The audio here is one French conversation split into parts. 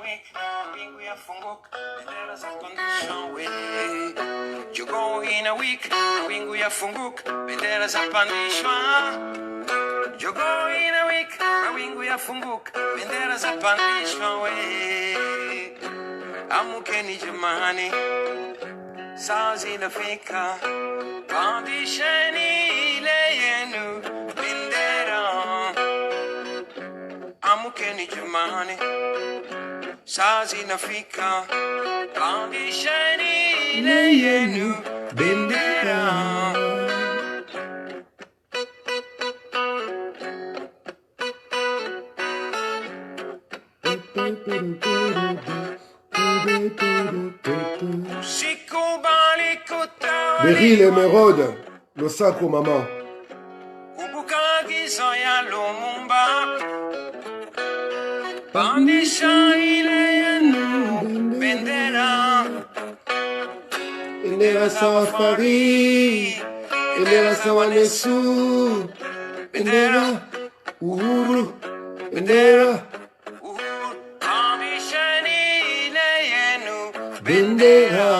week, mawingu yafunguka, bendera zapandishwa we. Jogo in a week, mawingu yafunguka, bendera zapandishwa. Jogo in a week, mawingu yafunguka, bendera zapandishwa we. Amukeni jamani, saa zinafika, pandisheni ile yenu bendera. Amukeni jamani, saa zinafika, pandisheni ile yenu bendera. Beryl Emeraude, le sacro maman. Kumbuka gizo ya Lumumba, pandisha ile yenu bendera. Bendera sawa fari, bendera sawa Nesu, bendera uhuru, bendera Uhuru, pandisheni ile yenu bendera.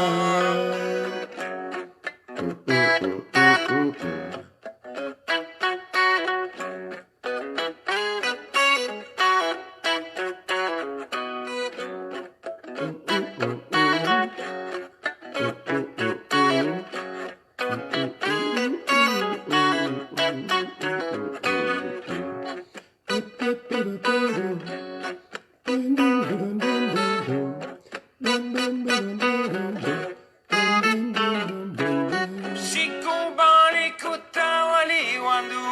Sikubali kutawaliwandu.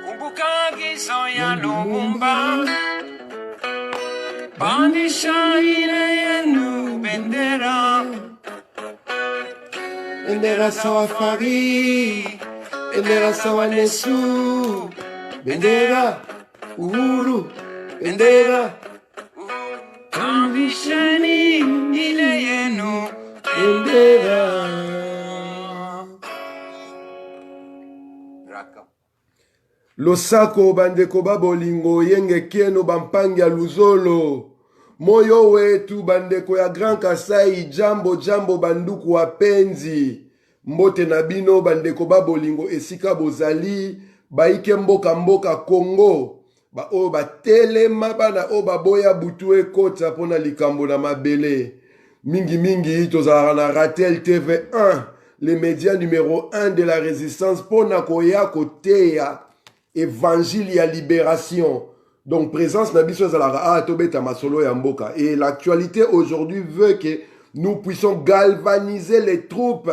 Kumbuka gizo ya Lumumba, pandisha ile yenu bendera. Bendera sawa fari, bendera sawa Nesu, bendera uhuru, bendera Pandisheni ile yenu bendera. Raka. Losako bandeko babolingo yenge keno bampangi ya luzolo. Moyo wetu bandeko ya Grand Kasai, jambo jambo banduku wapenzi. Mbote na bino bandeko babolingo esika bozali, baike mboka mboka Congo. Ba o ba telema bana o baboya butu ekota pona likambo na mabele. Mingi mingi tozala na Ratel TV1, les médias numéro 1 de la résistance pona koya koteya évangile ya libération. Donc présence na biso ezalaka tobeta masolo ya mboka. Et l'actualité aujourd'hui veut que nous puissions galvaniser les troupes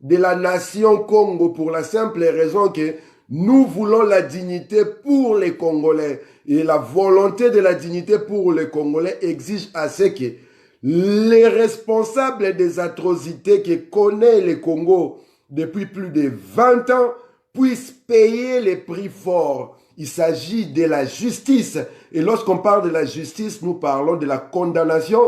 de la nation Congo pour la simple raison que nous voulons la dignité pour les Congolais. Et la volonté de la dignité pour les Congolais exige à ce que les responsables des atrocités que connaît le Congo depuis plus de 20 ans puissent payer les prix forts. Il s'agit de la justice. Et lorsqu'on parle de la justice, nous parlons de la condamnation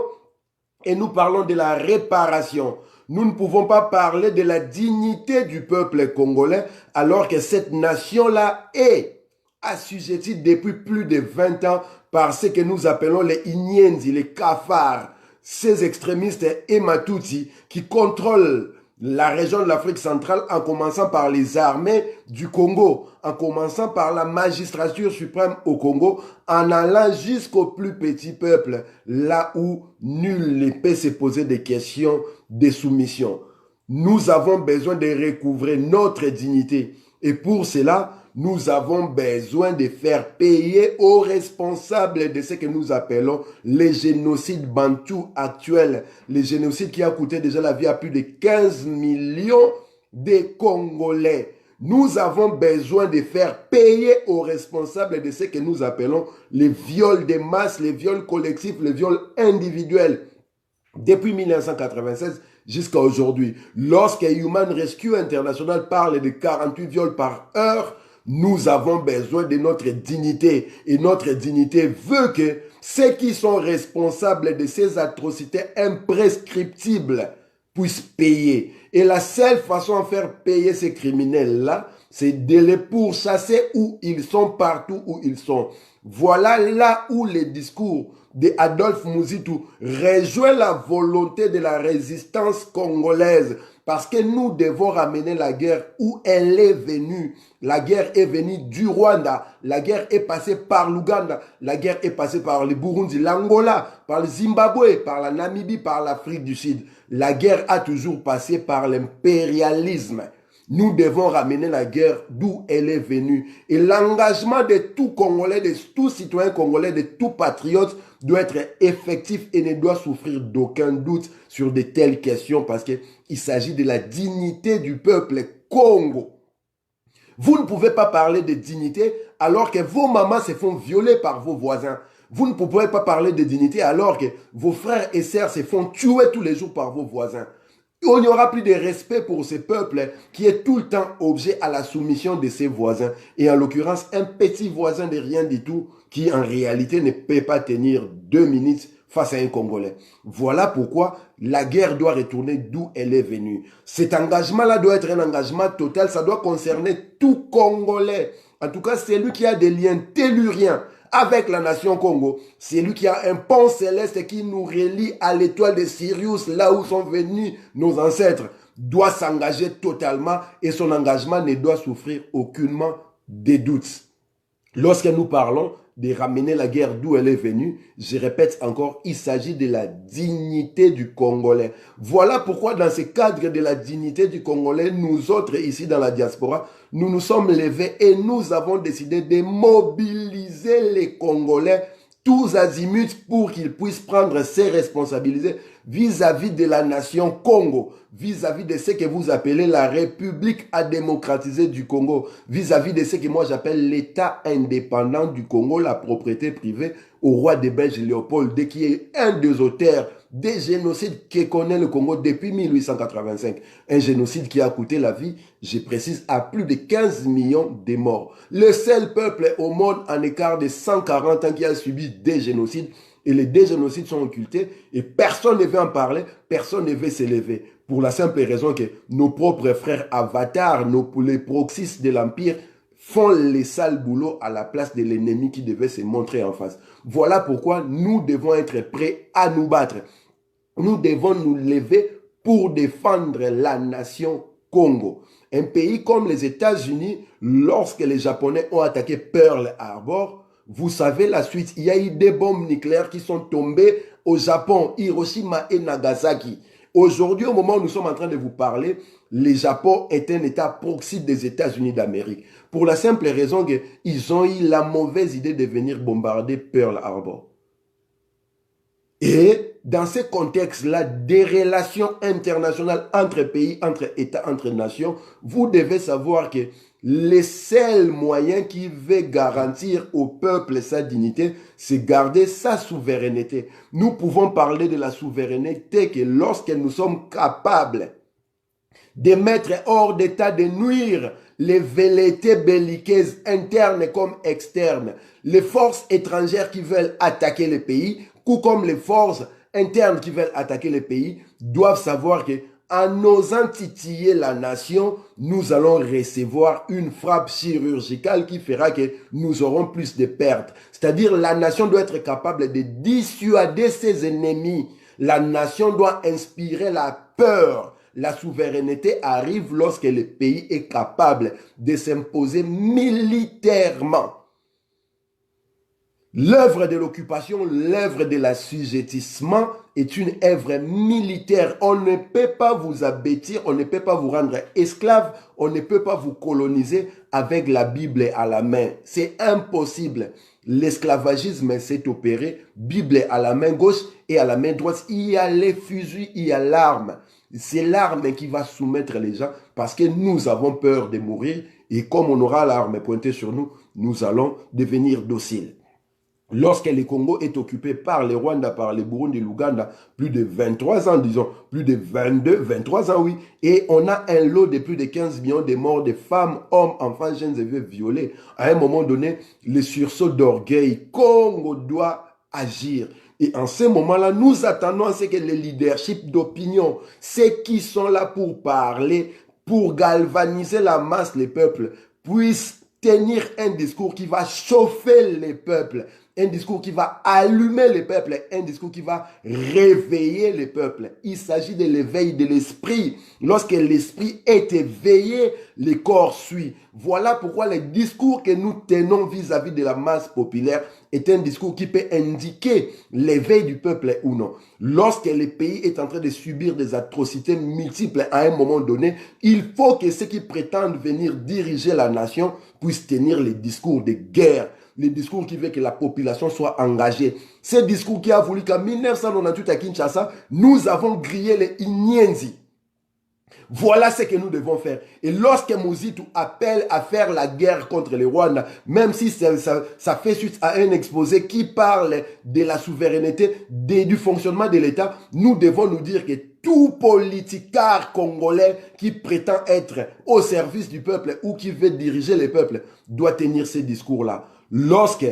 et nous parlons de la réparation. Nous ne pouvons pas parler de la dignité du peuple congolais alors que cette nation-là est assujettie depuis plus de 20 ans par ce que nous appelons les Inyenzi, les cafards, ces extrémistes Ematuti qui contrôlent la région de l'Afrique centrale en commençant par les armées du Congo, en commençant par la magistrature suprême au Congo, en allant jusqu'au plus petit peuple, là où nul ne peut se poser des questions de soumission. Nous avons besoin de recouvrer notre dignité et pour cela, nous avons besoin de faire payer aux responsables de ce que nous appelons les génocides bantous actuels. Les génocides qui a coûté déjà la vie à plus de 15 millions de Congolais. Nous avons besoin de faire payer aux responsables de ce que nous appelons les viols de masse, les viols collectifs, les viols individuels. Depuis 1996 jusqu'à aujourd'hui, lorsque Human Rescue International parle de 48 viols par heure, nous avons besoin de notre dignité. Et notre dignité veut que ceux qui sont responsables de ces atrocités imprescriptibles puissent payer. Et la seule façon de faire payer ces criminels-là, c'est de les pourchasser où ils sont, partout où ils sont. Voilà là où les discours de Adolphe Muzitu rejoint la volonté de la résistance congolaise. Parce que nous devons ramener la guerre où elle est venue. La guerre est venue du Rwanda. La guerre est passée par l'Ouganda. La guerre est passée par le Burundi, l'Angola, par le Zimbabwe, par la Namibie, par l'Afrique du Sud. La guerre a toujours passé par l'impérialisme. Nous devons ramener la guerre d'où elle est venue. Et l'engagement de tout Congolais, de tout citoyen congolais, de tout patriote doit être effectif et ne doit souffrir d'aucun doute sur de telles questions parce qu'il s'agit de la dignité du peuple Congo. Vous ne pouvez pas parler de dignité alors que vos mamans se font violer par vos voisins. Vous ne pouvez pas parler de dignité alors que vos frères et sœurs se font tuer tous les jours par vos voisins. Il n'y aura plus de respect pour ce peuple qui est tout le temps objet à la soumission de ses voisins. Et en l'occurrence, un petit voisin de rien du tout qui en réalité ne peut pas tenir 2 minutes face à un Congolais. Voilà pourquoi la guerre doit retourner d'où elle est venue. Cet engagement-là doit être un engagement total. Ça doit concerner tout Congolais. En tout cas, c'est lui qui a des liens telluriens avec la nation Congo. C'est lui qui a un pont céleste qui nous relie à l'étoile de Sirius, là où sont venus nos ancêtres, doit s'engager totalement et son engagement ne doit souffrir aucunement des doutes. Lorsque nous parlons de ramener la guerre d'où elle est venue, je répète encore, il s'agit de la dignité du Congolais. Voilà pourquoi dans ce cadre de la dignité du Congolais, nous autres ici dans la diaspora, nous nous sommes levés et nous avons décidé de mobiliser les Congolais tous azimuts pour qu'ils puissent prendre ses responsabilités vis-à-vis de la nation Congo, vis-à-vis de ce que vous appelez la République à démocratiser du Congo, vis-à-vis de ce que moi j'appelle l'État indépendant du Congo, la propriété privée au roi des Belges Léopold II, qui est un des auteurs des génocides que connaît le Congo depuis 1885. Un génocide qui a coûté la vie, je précise, à plus de 15 millions de morts. Le seul peuple au monde en écart de 140 ans qui a subi des génocides, et les deux génocides sont occultés, et personne ne veut en parler, personne ne veut s'élever. Pour la simple raison que nos propres frères avatars, les proxys de l'Empire, font les sales boulots à la place de l'ennemi qui devait se montrer en face. Voilà pourquoi nous devons être prêts à nous battre. Nous devons nous lever pour défendre la nation Congo. Un pays comme les États-Unis, lorsque les Japonais ont attaqué Pearl Harbor, vous savez la suite, il y a eu des bombes nucléaires qui sont tombées au Japon, Hiroshima et Nagasaki. Aujourd'hui, au moment où nous sommes en train de vous parler, le Japon est un État proxy des États-Unis d'Amérique. Pour la simple raison qu'ils ont eu la mauvaise idée de venir bombarder Pearl Harbor. Et dans ce contexte-là, des relations internationales entre pays, entre États, entre nations, vous devez savoir que le seul moyen qui veut garantir au peuple sa dignité, c'est garder sa souveraineté. Nous pouvons parler de la souveraineté que lorsque nous sommes capables de mettre hors d'état de nuire les velléités belliqueuses internes comme externes, les forces étrangères qui veulent attaquer le pays, ou comme les forces internes qui veulent attaquer le pays, doivent savoir que en osant titiller la nation, nous allons recevoir une frappe chirurgicale qui fera que nous aurons plus de pertes. C'est-à-dire la nation doit être capable de dissuader ses ennemis. La nation doit inspirer la peur. La souveraineté arrive lorsque le pays est capable de s'imposer militairement. L'œuvre de l'occupation, l'œuvre de l'assujettissement est une œuvre militaire. On ne peut pas vous abêtir, on ne peut pas vous rendre esclave, on ne peut pas vous coloniser avec la Bible à la main. C'est impossible. L'esclavagisme s'est opéré, Bible à la main gauche et à la main droite. Il y a les fusils, il y a l'arme. C'est l'arme qui va soumettre les gens parce que nous avons peur de mourir et comme on aura l'arme pointée sur nous, nous allons devenir dociles. Lorsque le Congo est occupé par le Rwanda, par le Burundi, l'Ouganda, plus de 23 ans, disons, plus de 23 ans, oui, et on a un lot de plus de 15 millions de morts de femmes, hommes, enfants, jeunes et vieux violés. À un moment donné, le sursaut d'orgueil, Congo doit agir. Et en ce moment-là, nous attendons à ce que les leaderships d'opinion, ceux qui sont là pour parler, pour galvaniser la masse, les peuples, puisse tenir un discours qui va chauffer les peuples, un discours qui va allumer les peuples, un discours qui va réveiller les peuples. Il s'agit de l'éveil de l'esprit. Lorsque l'esprit est éveillé, le corps suit. Voilà pourquoi le discours que nous tenons vis-à-vis de la masse populaire est un discours qui peut indiquer l'éveil du peuple ou non. Lorsque le pays est en train de subir des atrocités multiples à un moment donné, il faut que ceux qui prétendent venir diriger la nation puissent tenir les discours de guerre, les discours qui veulent que la population soit engagée. Ce discours qui a voulu qu'en 1998 à Kinshasa, nous avons grillé les Inyenzi. Voilà ce que nous devons faire. Et lorsque Mozitu appelle à faire la guerre contre le Rwanda, même si ça fait suite à un exposé qui parle de la souveraineté, du fonctionnement de l'État, nous devons nous dire que tout politicard congolais qui prétend être au service du peuple ou qui veut diriger le peuple doit tenir ces discours-là. Lorsque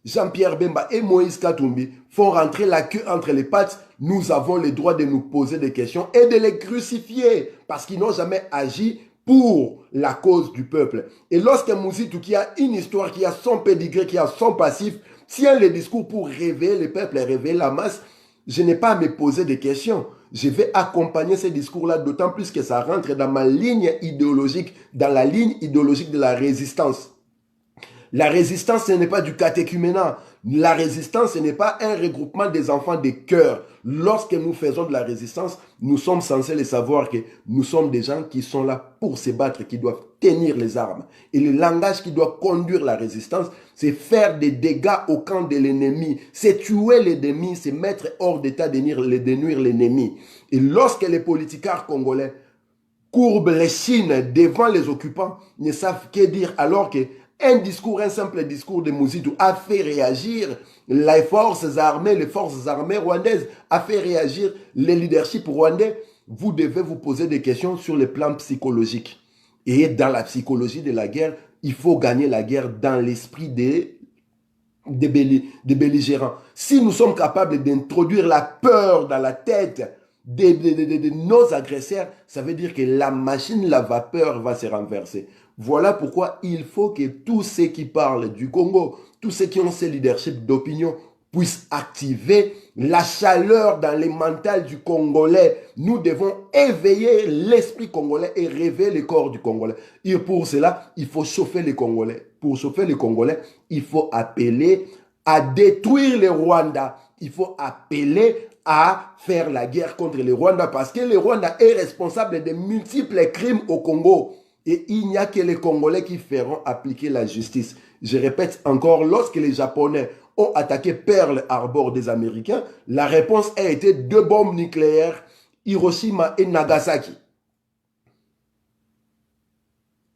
Jean-Pierre Bemba et Moïse Katumbi font rentrer la queue entre les pattes, nous avons le droit de nous poser des questions et de les crucifier parce qu'ils n'ont jamais agi pour la cause du peuple. Et lorsque Mozitu, qui a une histoire, qui a son pédigré, qui a son passif, tient le discours pour réveiller le peuple et réveiller la masse, je n'ai pas à me poser des questions. Je vais accompagner ces discours-là, d'autant plus que ça rentre dans ma ligne idéologique, dans la ligne idéologique de la résistance. La résistance, ce n'est pas du catéchuménat. La résistance, ce n'est pas un regroupement des enfants des cœurs. Lorsque nous faisons de la résistance, nous sommes censés le savoir que nous sommes des gens qui sont là pour se battre, qui doivent tenir les armes. Et le langage qui doit conduire la résistance, c'est faire des dégâts au camp de l'ennemi. C'est tuer l'ennemi, c'est mettre hors d'état de nuire l'ennemi. Et lorsque les politicards congolais courbent les chines devant les occupants, ne savent que dire alors que un simple discours de Mozitu a fait réagir les forces armées rwandaises, a fait réagir le leadership rwandais. Vous devez vous poser des questions sur le plan psychologique. Et dans la psychologie de la guerre, il faut gagner la guerre dans l'esprit des belligérants. Si nous sommes capables d'introduire la peur dans la tête de nos agresseurs, ça veut dire que la machine, la vapeur va se renverser. Voilà pourquoi il faut que tous ceux qui parlent du Congo, tous ceux qui ont ce leadership d'opinion puissent activer la chaleur dans les mentales du Congolais. Nous devons éveiller l'esprit congolais et réveiller le corps du Congolais. Et pour cela, il faut chauffer les Congolais. Pour chauffer les Congolais, il faut appeler à détruire le Rwanda. Il faut appeler à faire la guerre contre le Rwanda parce que le Rwanda est responsable de multiples crimes au Congo. Et il n'y a que les Congolais qui feront appliquer la justice. Je répète encore, lorsque les Japonais ont attaqué Pearl Harbor des Américains, la réponse a été 2 bombes nucléaires, Hiroshima et Nagasaki.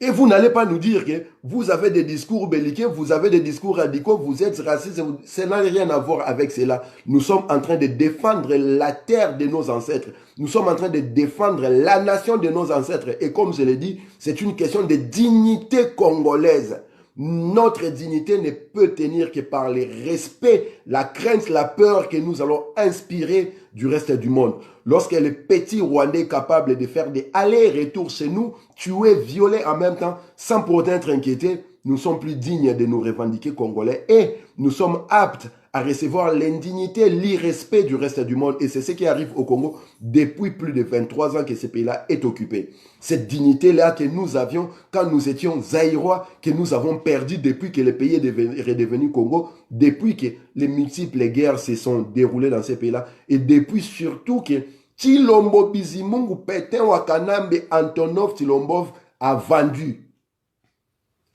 Et vous n'allez pas nous dire que vous avez des discours belliqueux, vous avez des discours radicaux, vous êtes racistes, ça n'a rien à voir avec cela. Nous sommes en train de défendre la terre de nos ancêtres. Nous sommes en train de défendre la nation de nos ancêtres. Et comme je l'ai dit, c'est une question de dignité congolaise. Notre dignité ne peut tenir que par le respect, la crainte, la peur que nous allons inspirer du reste du monde. Lorsque le petit Rwandais est capable de faire des allers-retours chez nous, tuer, violer en même temps, sans pour autant être inquiété, nous sommes plus dignes de nous revendiquer congolais et nous sommes aptes à recevoir l'indignité, l'irrespect du reste du monde. Et c'est ce qui arrive au Congo depuis plus de 23 ans que ce pays-là est occupé. Cette dignité-là que nous avions quand nous étions zaïrois, que nous avons perdu depuis que le pays est redevenu Congo, depuis que les multiples guerres se sont déroulées dans ces pays-là, et depuis surtout que Tshilombo Bizimungu Pétain Wakanambe Antonov Tshilombo a vendu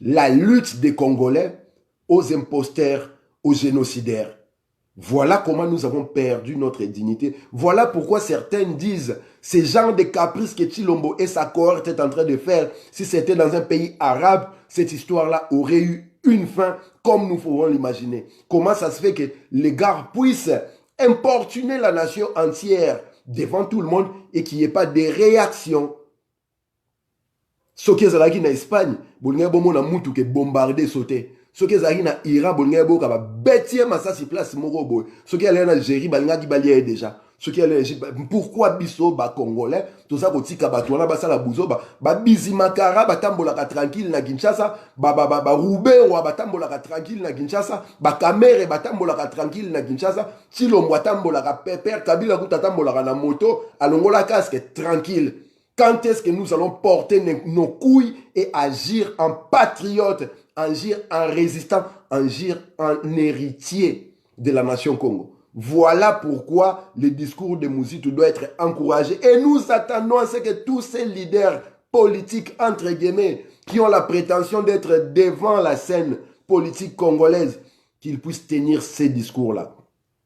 la lutte des Congolais aux imposteurs, aux génocidaires. Voilà comment nous avons perdu notre dignité. Voilà pourquoi certains disent ces genres de caprices que Tshilombo et sa cohorte est en train de faire, si c'était dans un pays arabe, cette histoire-là aurait eu une fin comme nous pouvons l'imaginer. Comment ça se fait que les gars puissent importuner la nation entière devant tout le monde et qu'il n'y ait pas de réaction? Ce qui est en Espagne, bolingé bomona mutu ke bombardé sauté. Ce qui est en Iran, bolingé boka ba betie masasi place moko boy. Ce qui est en Algérie, balinga ki balia déjà. Ce qui est pourquoi biso ba congolais tout ça kotika batwana basala buzo ba bizimakara batambolaka tranquille na Kinshasa ba Rubero batambolaka tranquille na Kinshasa ba Kamere batambolaka tranquille na Kinshasa Chilombo batambolaka pepper Kabila kutatambolaka na moto alongola casque tranquille. Quand est-ce que nous allons porter nos couilles et agir en patriote, agir en résistant, agir en héritier de la nation Congo? Voilà pourquoi le discours de Mouzito doit être encouragé. Et nous attendons à ce que tous ces leaders politiques, entre guillemets, qui ont la prétention d'être devant la scène politique congolaise, qu'ils puissent tenir ces discours-là.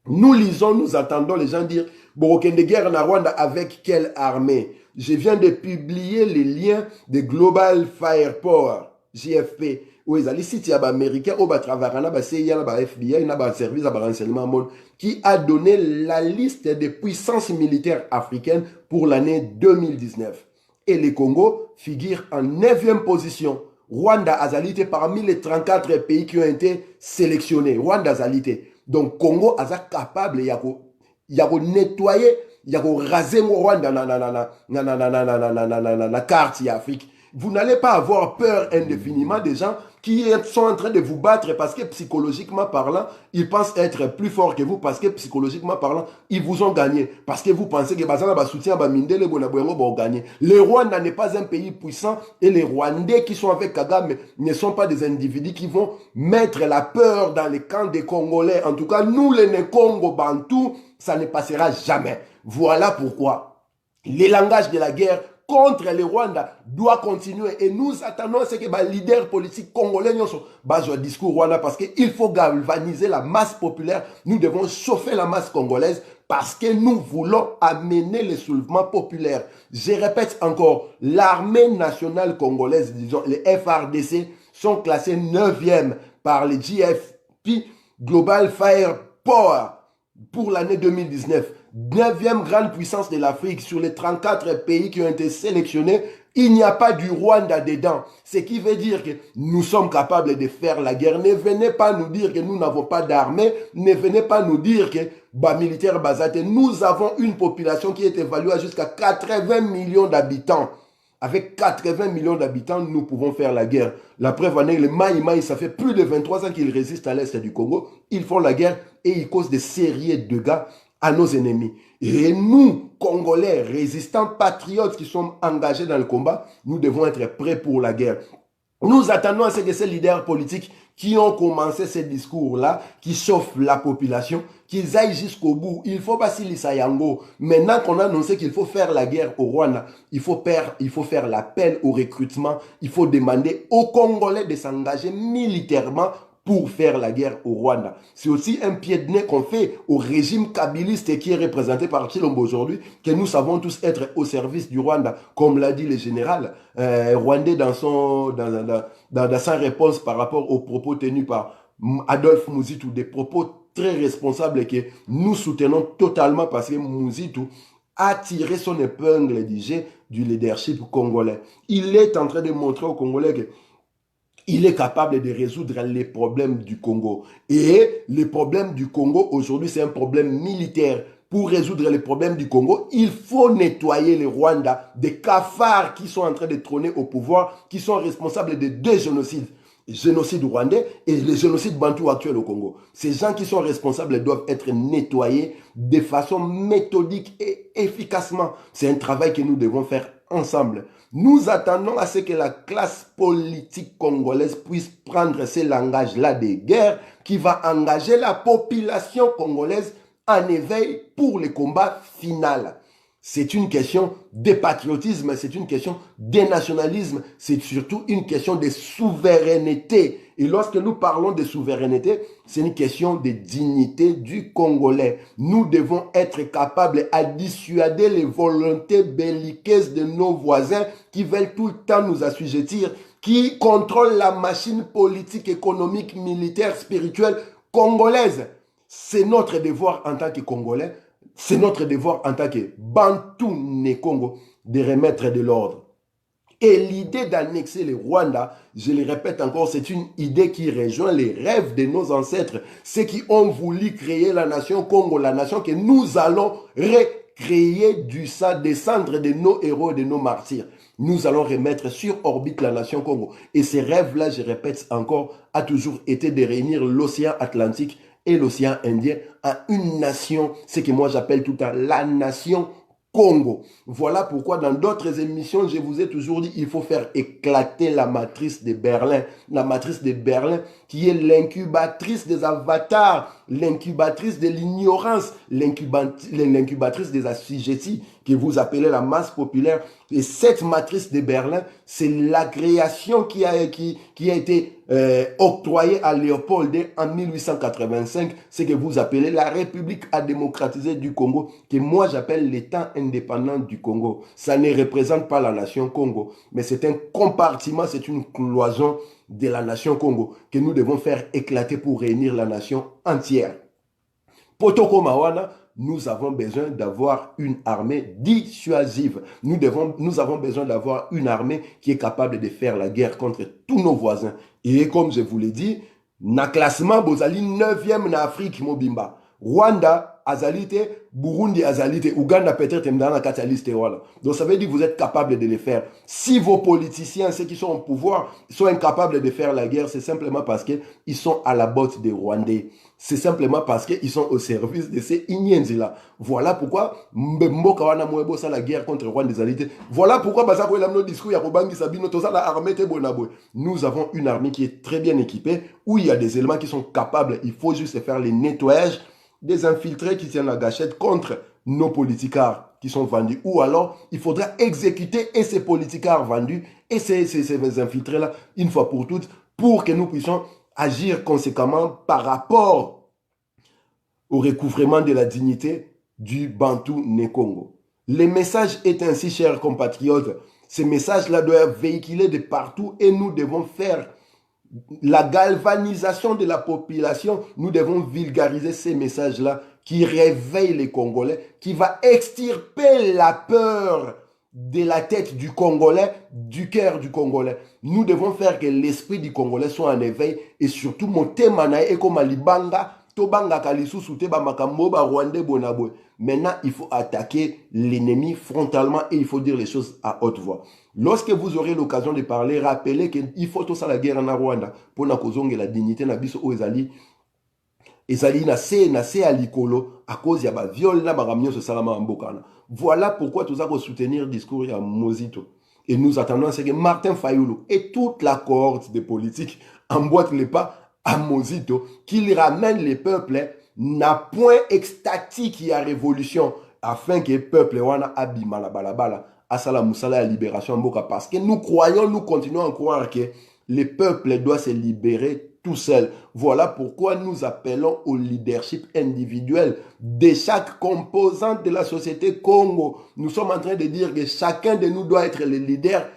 Nous lisons, nous attendons les gens dire « Borokende guerre na Rwanda avec quelle armée ?» Je viens de publier les liens de Global Firepower, JFP. Où ils allaient citer les Américains, où ils travaillent, na CIA, na FBI, na service de renseignement monde, qui a donné la liste des puissances militaires africaines pour l'année 2019. Et le Congo figure en 9e position. Rwanda a été parmi les 34 pays qui ont été sélectionnés. Rwanda a été. Donc Congo a capable de nettoyer, de raser Rwanda la carte d'Afrique. Vous n'allez pas avoir peur indéfiniment des gens qui sont en train de vous battre parce que psychologiquement parlant, ils pensent être plus forts que vous parce que psychologiquement parlant, ils vous ont gagné. Parce que vous pensez que Bazana soutien Bamindele vont gagner. Le Rwanda n'est pas un pays puissant et les Rwandais qui sont avec Kagame ne sont pas des individus qui vont mettre la peur dans les camps des Congolais. En tout cas, nous les Congo Bantou, ça ne passera jamais. Voilà pourquoi les langages de la guerre contre le Rwanda doit continuer. Et nous attendons ce que les leaders politiques congolais ont discours Rwanda parce qu'il faut galvaniser la masse populaire. Nous devons chauffer la masse congolaise parce que nous voulons amener le soulèvement populaire. Je répète encore, l'armée nationale congolaise, disons les FRDC, sont classés 9e par les GFP Global Firepower pour l'année 2019. 9e grande puissance de l'Afrique sur les 34 pays qui ont été sélectionnés. Il n'y a pas du Rwanda dedans. Ce qui veut dire que nous sommes capables de faire la guerre. Ne venez pas nous dire que nous n'avons pas d'armée. Ne venez pas nous dire que militaire Bazate. Nous avons une population qui est évaluée à jusqu'à 80 millions d'habitants. Avec 80 millions d'habitants, nous pouvons faire la guerre. La preuve en est, le Maï, ça fait plus de 23 ans qu'ils résistent à l'est du Congo. Ils font la guerre et ils causent des séries de dégâts à nos ennemis. Et nous, Congolais, résistants, patriotes qui sommes engagés dans le combat, nous devons être prêts pour la guerre. Nous attendons à ce que ces leaders politiques qui ont commencé ces discours-là, qui chauffent la population, qu'ils aillent jusqu'au bout. Il faut pas s'il Yango. Maintenant qu'on a annoncé qu'il faut faire la guerre au Rwanda, il faut faire l'appel au recrutement. Il faut demander aux Congolais de s'engager militairement pour faire la guerre au Rwanda. C'est aussi un pied de nez qu'on fait au régime kabiliste qui est représenté par Chilombo aujourd'hui, que nous savons tous être au service du Rwanda, comme l'a dit le général rwandais dans sa réponse par rapport aux propos tenus par Adolphe Muzitu, des propos très responsables que nous soutenons totalement parce que Muzitu a tiré son épingle du jeu du leadership congolais. Il est en train de montrer aux Congolais que il est capable de résoudre les problèmes du Congo. Et le problème du Congo, aujourd'hui, c'est un problème militaire. Pour résoudre les problèmes du Congo, il faut nettoyer le Rwanda des cafards qui sont en train de trôner au pouvoir, qui sont responsables de 2 génocides. Le génocide rwandais et le génocide bantou actuel au Congo. Ces gens qui sont responsables doivent être nettoyés de façon méthodique et efficacement. C'est un travail que nous devons faire ensemble. Nous attendons à ce que la classe politique congolaise puisse prendre ce langage-là de guerre qui va engager la population congolaise en éveil pour le combat final. C'est une question de patriotisme, c'est une question de nationalisme, c'est surtout une question de souveraineté. Et lorsque nous parlons de souveraineté, c'est une question de dignité du Congolais. Nous devons être capables à dissuader les volontés belliqueuses de nos voisins qui veulent tout le temps nous assujettir, qui contrôlent la machine politique, économique, militaire, spirituelle congolaise. C'est notre devoir en tant que Congolais. C'est notre devoir en tant que Bantou né Congo de remettre de l'ordre. Et l'idée d'annexer le Rwanda, je le répète encore, c'est une idée qui rejoint les rêves de nos ancêtres, ceux qui ont voulu créer la nation Congo, la nation que nous allons recréer du sang, des cendres de nos héros et de nos martyrs. Nous allons remettre sur orbite la nation Congo. Et ces rêves-là, je répète encore, a toujours été de réunir l'océan Atlantique et l'océan Indien en une nation, ce que moi j'appelle tout à la nation Congo. Voilà pourquoi dans d'autres émissions, je vous ai toujours dit, il faut faire éclater la matrice de Berlin. La matrice de Berlin qui est l'incubatrice des avatars, l'incubatrice de l'ignorance, l'incubatrice des assujettis que vous appelez la masse populaire. Et cette matrice de Berlin, c'est la création qui a été octroyée à Léopold en 1885, ce que vous appelez la République à démocratiser du Congo, que moi j'appelle l'État indépendant du Congo. Ça ne représente pas la nation Congo, mais c'est un compartiment, c'est une cloison de la nation Congo que nous devons faire éclater pour réunir la nation entière. Potoko Mawana, nous avons besoin d'avoir une armée dissuasive. Nous avons besoin d'avoir une armée qui est capable de faire la guerre contre tous nos voisins. Et comme je vous l'ai dit, na classement Bozali 9e na Afrique Mobimba. Rwanda, Azalite, Burundi, Azalite, Ouganda peut-être dans la catalyste. Voilà. Donc ça veut dire que vous êtes capable de le faire. Si vos politiciens, ceux qui sont au pouvoir, sont incapables de faire la guerre, c'est simplement parce qu'ils sont à la botte des Rwandais. C'est simplement parce qu'ils sont au service de ces Inyenzila. Voilà pourquoi Mboka wana mwebo sa la guerre contre Rwanda des Alités. Voilà pourquoi Bazako et l'amno discours Yakobangi Sabino Tosa la armée te bonaboué. Nous avons une armée qui est très bien équipée, où il y a des éléments qui sont capables. Il faut juste faire les nettoyages des infiltrés qui tiennent la gâchette contre nos politicards qui sont vendus. Ou alors, il faudra exécuter et ces politicards vendus et ces infiltrés-là, une fois pour toutes, pour que nous puissions agir conséquemment par rapport au recouvrement de la dignité du Bantou Né-Congo. Le message est ainsi, chers compatriotes, ces messages-là doivent véhiculer de partout et nous devons faire la galvanisation de la population. Nous devons vulgariser ces messages-là qui réveillent les Congolais, qui va extirper la peur de la tête du Congolais, du cœur du Congolais. Nous devons faire que l'esprit du Congolais soit en éveil et surtout monter manae et comme Alibanga, Tobanga Kalisu Souteba Makamboba Rwandais Bonabwe. Maintenant, il faut attaquer l'ennemi frontalement et il faut dire les choses à haute voix. Lorsque vous aurez l'occasion de parler, rappelez qu'il faut tout ça la guerre en Rwanda pour na kozonge la dignité na biso o ezali na se alikolo à cause ya ba viol na baramio ce salama mbokana. Voilà pourquoi tout ça pour soutenir le discours à Mozito. Et nous attendons à ce que Martin Fayulu et toute la cohorte des politiques emboîtent les pas à Mozito, qu'il ramène les peuples na point extatique y a révolution afin que le peuple wana abima la balabala à sala musala la libération mboka, parce que nous croyons, nous continuons à croire que le peuple doit se libérer tout seul. Voilà pourquoi nous appelons au leadership individuel de chaque composante de la société Congo. Nous sommes en train de dire que chacun de nous doit être le leader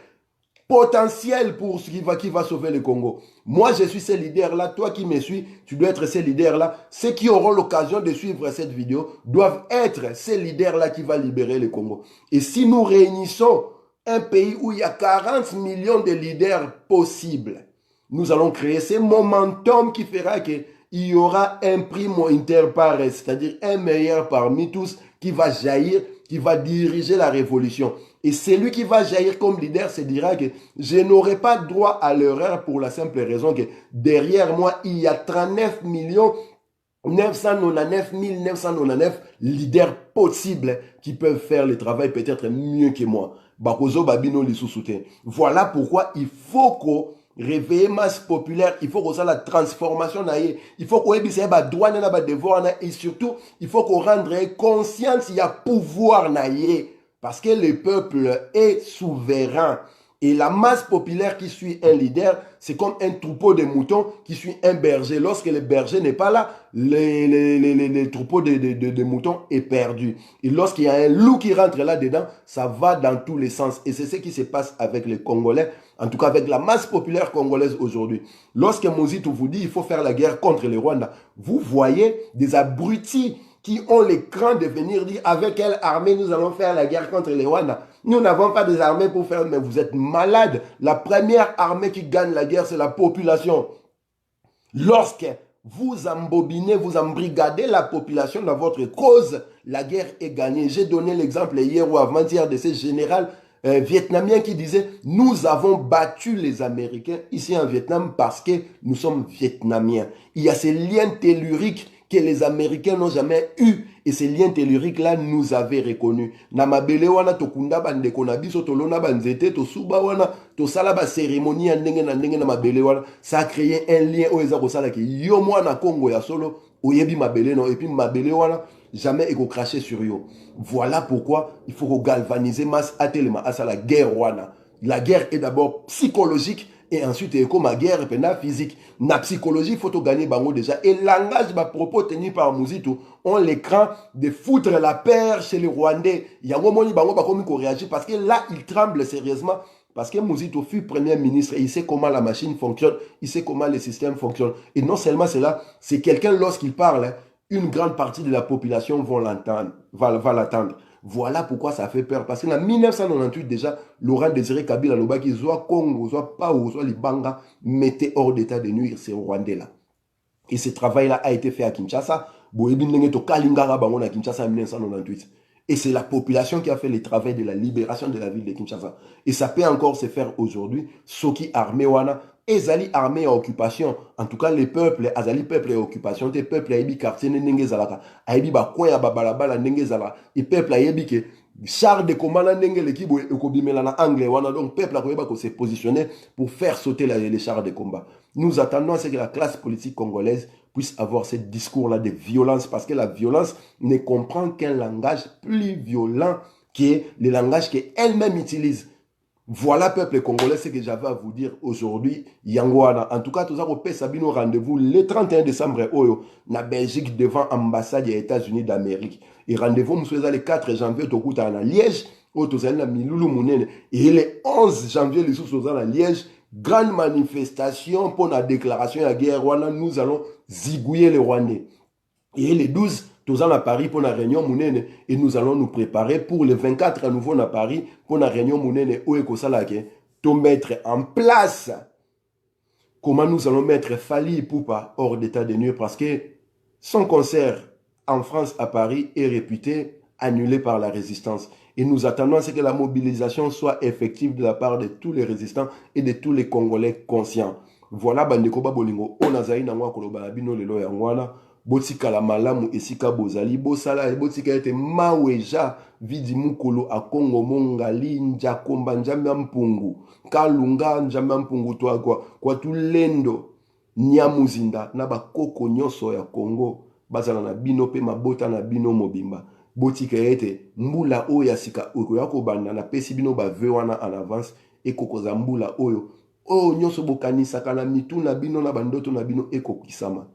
potentiel pour ce qui va sauver le Congo. Moi, je suis ce leader-là. Toi qui me suis, tu dois être ce leader-là. Ceux qui auront l'occasion de suivre cette vidéo doivent être ces leaders-là qui va libérer le Congo. Et si nous réunissons un pays où il y a 40 millions de leaders possibles, nous allons créer ce momentum qui fera qu'il y aura un primo inter pares, c'est-à-dire un meilleur parmi tous qui va jaillir, qui va diriger la révolution. Et celui qui va jaillir comme leader se dira que je n'aurai pas droit à l'erreur pour la simple raison que derrière moi, il y a 39 999 999 leaders possibles qui peuvent faire le travail peut-être mieux que moi. Bakozo Babino les sous-soutient. Voilà pourquoi il faut qu'on réveille masse populaire, il faut qu'on fasse la transformation, il faut qu'on ait des droits et devoirs, et surtout, il faut qu'on rende conscience qu'il y a pouvoir. Parce que le peuple est souverain. Et la masse populaire qui suit un leader, c'est comme un troupeau de moutons qui suit un berger. Lorsque le berger n'est pas là, le troupeau de moutons est perdu. Et lorsqu'il y a un loup qui rentre là-dedans, ça va dans tous les sens. Et c'est ce qui se passe avec les Congolais, en tout cas avec la masse populaire congolaise aujourd'hui. Lorsque Mozito vous dit qu'il faut faire la guerre contre les Rwandais, vous voyez des abrutis qui ont l'écran de venir dire avec quelle armée nous allons faire la guerre contre les Rwandais. Nous n'avons pas des armées pour faire, mais vous êtes malades. La première armée qui gagne la guerre, c'est la population. Lorsque vous embobinez, vous embrigadez la population dans votre cause, la guerre est gagnée. J'ai donné l'exemple hier ou avant-hier de ce général vietnamien qui disait « Nous avons battu les Américains ici en Vietnam parce que nous sommes vietnamiens. » Il y a ces liens telluriques que les Américains n'ont jamais eu. Et ces liens telluriques-là nous avaient reconnus. Namabele wana tokunda bandeko na biso tolona banzete to suba wana to sala ba cérémonie ya ndenge na mabele wana, ça a créé un lien oeza ko sala ki yo mwana Congo ya solo oyebi mabele non, et puis mabele wana jamais eko cracher sur yo. Voilà pourquoi il faut galvaniser masse atelema à la guerre wana. La guerre est d'abord psychologique et ensuite il y a ma guerre et physique. Na psychologie, il faut gagner bango déjà. Et langage, bah, propos tenus par Mouzito, on l'écran de foutre la paire chez les Rwandais. Il y a un moment où bango bah comme il réagit parce que là, il tremble sérieusement. Parce que Mouzito fut premier ministre et il sait comment la machine fonctionne, il sait comment le système fonctionne. Et non seulement cela, c'est quelqu'un lorsqu'il parle, une grande partie de la population va l'attendre. Voilà pourquoi ça fait peur. Parce qu'en 1998 déjà, Laurent Désiré Kabila Lobaki, soit Congo, soit Pao, soit Libanga, mettait hors d'état de nuire ces Rwandais-là. Et ce travail-là a été fait à Kinshasa. Kinshasa en 1998. Et c'est la population qui a fait le travail de la libération de la ville de Kinshasa. Et ça peut encore se faire aujourd'hui. Soki armé wana, ezali armée à occupation. En tout cas, les peuples, azali peuple à occupation. Les peuples aibi quartier nenge zalaka. Aibi ba coin ya babalabala nenge zalaka. Et peuple aibi que char de combat nenge l'équipe ekobimela na anglais wana. Donc peuple a ko se positionner pour faire sauter les chars de combat. Nous attendons à ce que la classe politique congolaise puisse avoir ce discours-là de violence, parce que la violence ne comprend qu'un langage plus violent qui est le langage qu'elle-même utilise. Voilà, peuple congolais, ce que j'avais à vous dire aujourd'hui. Yangwana. En tout cas, tout ça, on peut s'abonner au rendez-vous le 31 décembre, na Belgique, devant l'ambassade des États-Unis d'Amérique. Et rendez-vous, nous sommes le 4 janvier, au à Liège, au Miloulou Mounene. Et le 11 janvier, nous sommes à Liège. Grande manifestation pour la déclaration de la guerre, nous allons zigouiller les Rwandais. Et les 12, nous allons à Paris pour la réunion Mounene et nous allons nous préparer pour le 24 à nouveau à Paris pour la réunion Mounene où est tout mettre en place. Comment nous allons mettre Fali Ipupa hors d'état de nuire parce que son concert en France à Paris est réputé annulé par la résistance. Et nous attendons à ce que la mobilisation soit effective de la part de tous les résistants et de tous les Congolais conscients. Voilà, Bandeko Babolingo, Onazaï Nangwa Kolobalabino Lelo Yangwana, Botika la Malamu Esika Bozali, Bosala, Botika ete Maweja, Vidi Mukolo a Kongo Mongali, Njakomba Njamia Mpungu, Kalunga Njamia Mpungu, kwa Tulendo, Nyamuzinda, Naba Koko Nyoso ya Kongo, Bazala na Bino pe Mabota na Bino Mobimba. Botika ete mbula oyo ya sika oyo yako banda na pesi bino ba vewana en avance ekokoza mbula oyo nyonso bokanisa kana mituna bino na bandoto na bino ekokisama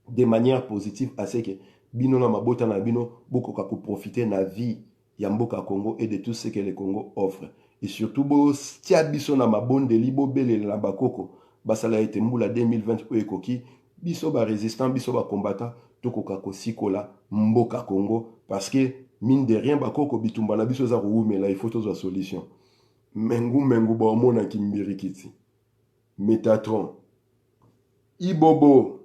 de manière positive à ce que bino na mabota na bino bokoka ko profiter na vie ya mboka Congo et de tout ce que le Congo offre. Et surtout bo tia biso na mabonde libo belele na bakoko basala ete mbula 2020 oyo ekoki biso ba résistant biso ba combattant tokoka ko sikola mboka Congo. Parce que, mine de rien, bakoko bitumba na biso za ruumela, il faut tozo solution. Mengu ba omona kimbirikiti. Metatron. Ibobo.